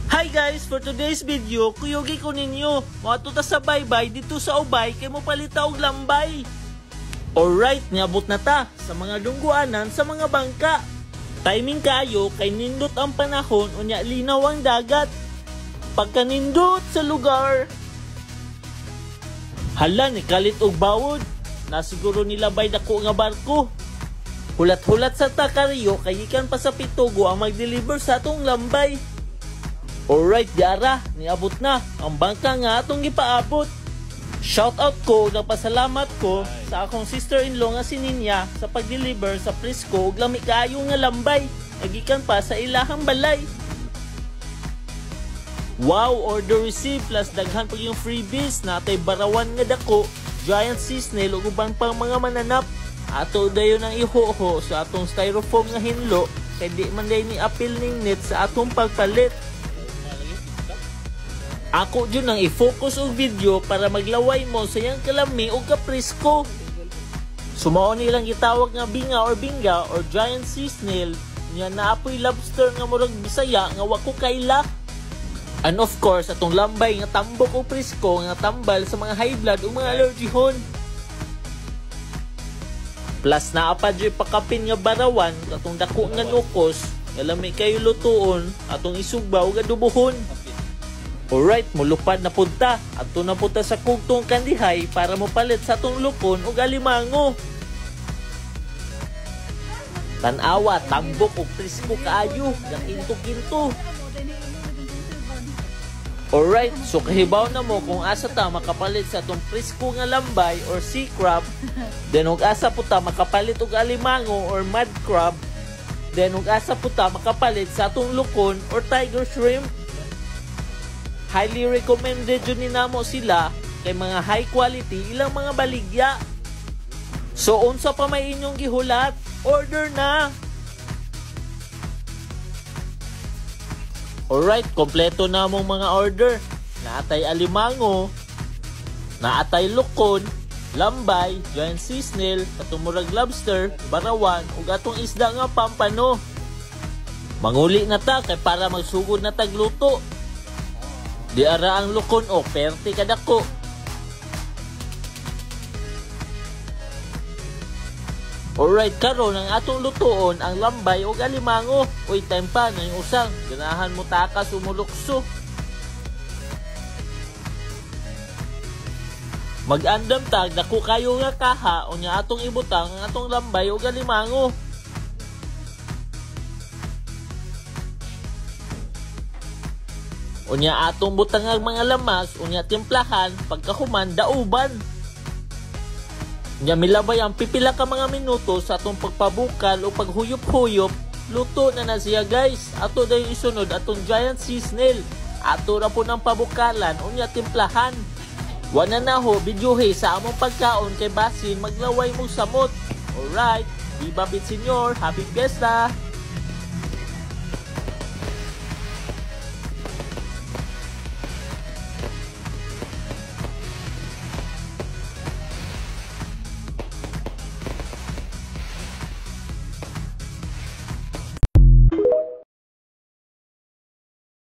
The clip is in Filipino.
Hi guys! For today's video, kuyugi ko ninyo. Matuta sa baybay dito sa ubay kay mo palita og lambay. Alright, niabot na ta sa mga dungguanan sa mga bangka. Timing kayo kay nindot ang panahon unya linaw ang dagat. Pagka nindot sa lugar, hala ni kalit og bawod. Nasiguro nila bay dako nga barko. Hulat-hulat sa takaryo kay ikan pa sa Pitugo ang mag-deliver sa atong lambay. Alright, diara, niabot na ang bangka nga atong gipaabot. Shoutout ko, nagpasalamat ko sa akong sister-in-law nga si Ninya sa pag-deliver sa Prisco ug lami kaayo nga lambay. Nagikan pa sa ilahang balay. Wow, order received plus daghan pa yung freebies natay barawan nga dako, giant sea snail ug ubang pang mga mananap. Ato dayon ang ihoho sa atong styrofoam nga hinlo kay di man day ni apil ning net sa atong pagpalit. Ako dyan ang i-focus og video para maglaway mo sa yang kalami o kaprisco. Sumao nilang gitawag nga binga or bingga or giant sea snail niya naapoy lobster nga murag Bisaya nga wako kaila. And of course atong lambay nga tambok o prisco nga tambal sa mga high blood o mga allergyhon. Plus naapa dyan pakapin nga barawan atong dako nga nukos nga lami kayo lutuon atong isugbaw nga dubuhon. Alright, mulupad na punta. Ato na punta sa kugtong kandihay para mopalit sa atong lupon o alimango. Tanawa, tambok o prisco kaayo, gakinto-kinto. Alright, so kahibaw na mo kung asa ta makapalit sa atong prisco nga lambay or sea crab. Then ug asa po ta makapalit og alimango or mud crab. Then ug asa po ta makapalit sa atong lukon or tiger shrimp. Highly recommended yun ni namo sila kay mga high quality ilang mga baligya. So unsa pa may inyong gihulat? Order na! Alright, kompleto na mong mga order. Naatay alimango, naatay lukon, lambay, giant sea snail, katumurag lobster, barawan, ug atong isda nga pampano. Manguli na ta kay para magsugod na tagluto. Di ara ang lukon o perti kadako. Alright, karon ang atong lutoon ang lambay o alimango. Uy, time pa na yung usang. Ganahan mo takas umulukso. Mag-andam tag dako kayo nga kaha o nya atong ibutang ang atong lambay o alimango. Unya atong butang ang mga lamas, unya timplahan, pagkahuman, dauban. Unya milabay ang pipila ka mga minuto sa atong pagpabukal o paghuyop-huyop, luto na siya guys. Ato dayon isunod atong giant sea snail. Ato ra po ng pabukalan, unya timplahan. Wana na ho, videohe sa among pagkaon kay basin maglaway mong samot. Alright, Viva Bit Senyor, happy fiesta!